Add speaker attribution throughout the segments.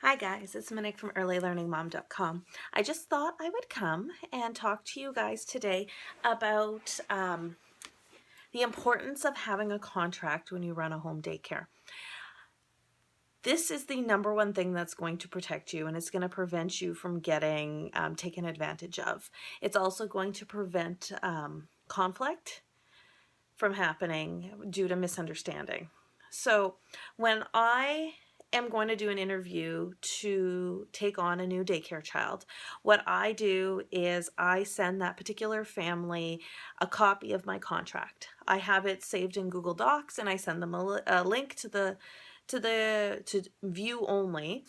Speaker 1: Hi guys, it's Monique from earlylearningmom.com. I just thought I would come and talk to you guys today about the importance of having a contract when you run a home daycare. This is the number one thing that's going to protect you, and it's going to prevent you from getting taken advantage of. It's also going to prevent conflict from happening due to misunderstanding. So when I am going to do an interview to take on a new daycare child, what I do is I send that particular family a copy of my contract. I have it saved in Google Docs, and I send them a link to view only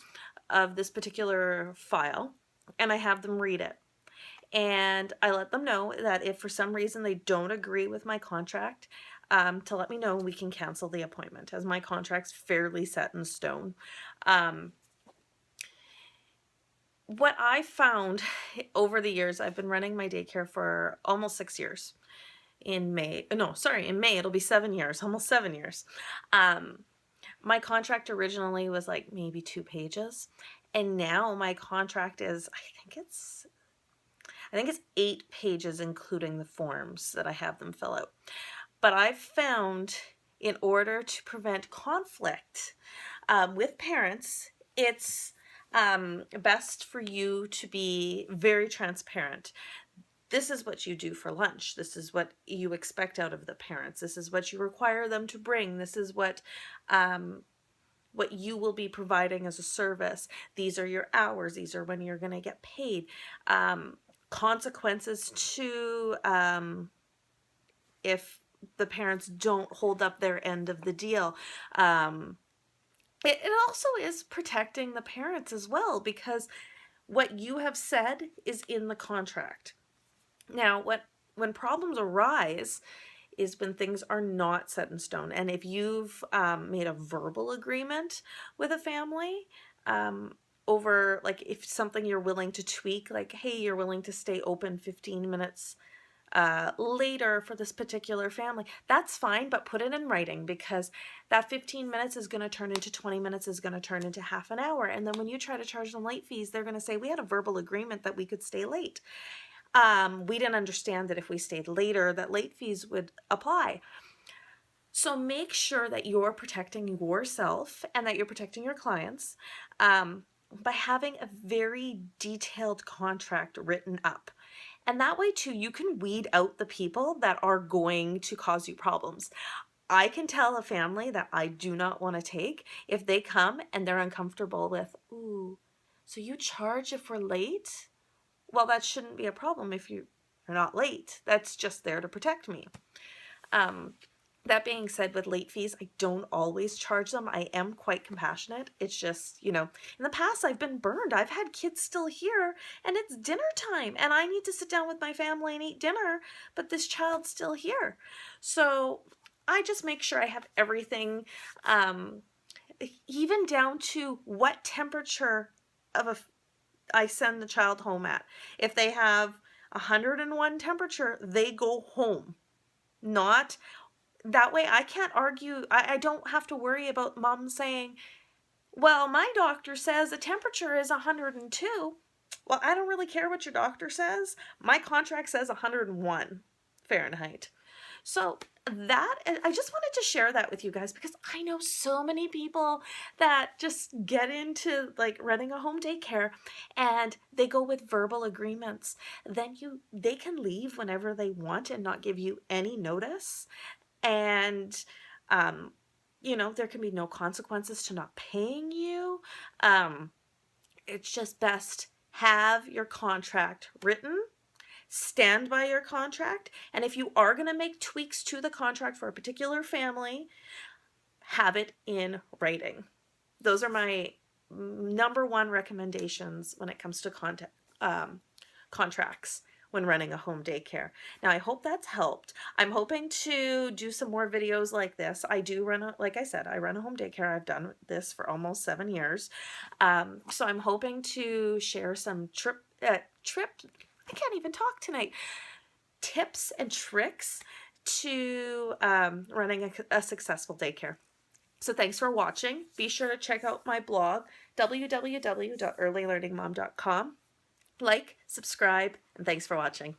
Speaker 1: of this particular file, and I have them read it. And I let them know that if for some reason they don't agree with my contract, to let me know, and we can cancel the appointment, as my contract's fairly set in stone. What I found over the years, I've been running my daycare for almost 6 years. In May it'll be 7 years, almost 7 years. My contract originally was like maybe 2 pages, and now my contract is, I think it's 8 pages, including the forms that I have them fill out. But I've found, in order to prevent conflict with parents, it's best for you to be very transparent. This is what you do for lunch. This is what you expect out of the parents. This is what you require them to bring. This is what you will be providing as a service. These are your hours. These are when you're going to get paid. Consequences to if the parents don't hold up their end of the deal. It also is protecting the parents as well, because what you have said is in the contract. Now, when problems arise is when things are not set in stone. And if you've made a verbal agreement with a family over, like, if something you're willing to tweak, like, hey, you're willing to stay open 15 minutes later for this particular family, that's fine, but put it in writing, because that 15 minutes is going to turn into 20 minutes, is going to turn into half an hour. And then when you try to charge them late fees, they're going to say, we had a verbal agreement that we could stay late. We didn't understand that if we stayed later, that late fees would apply. So make sure that you're protecting yourself and that you're protecting your clients by having a very detailed contract written up. And that way too, you can weed out the people that are going to cause you problems. I can tell a family that I do not want to take if they come and they're uncomfortable with, ooh, so you charge if we're late? Well, that shouldn't be a problem if you're not late. That's just there to protect me. That being said, with late fees, I don't always charge them. I am quite compassionate. It's just, in the past I've been burned. I've had kids still here and it's dinner time and I need to sit down with my family and eat dinner, but this child's still here. So I just make sure I have everything, even down to what temperature I send the child home at. If they have 101 temperature, they go home. Not that way I can't argue. I don't have to worry about mom saying, well, my doctor says the temperature is 102. Well, I don't really care what your doctor says. My contract says 101 Fahrenheit. So I just wanted to share that with you guys, because I know so many people that just get into like running a home daycare and they go with verbal agreements. Then they can leave whenever they want and not give you any notice. And there can be no consequences to not paying you. It's just best have your contract written, stand by your contract, and if you are going to make tweaks to the contract for a particular family, have it in writing. Those are my number one recommendations when it comes to contracts when running a home daycare. Now, I hope that's helped. I'm hoping to do some more videos like this. I run a home daycare. I've done this for almost 7 years. So I'm hoping to share some I can't even talk tonight. Tips and tricks to running a successful daycare. So thanks for watching. Be sure to check out my blog, www.earlylearningmom.com. Like, subscribe, and thanks for watching.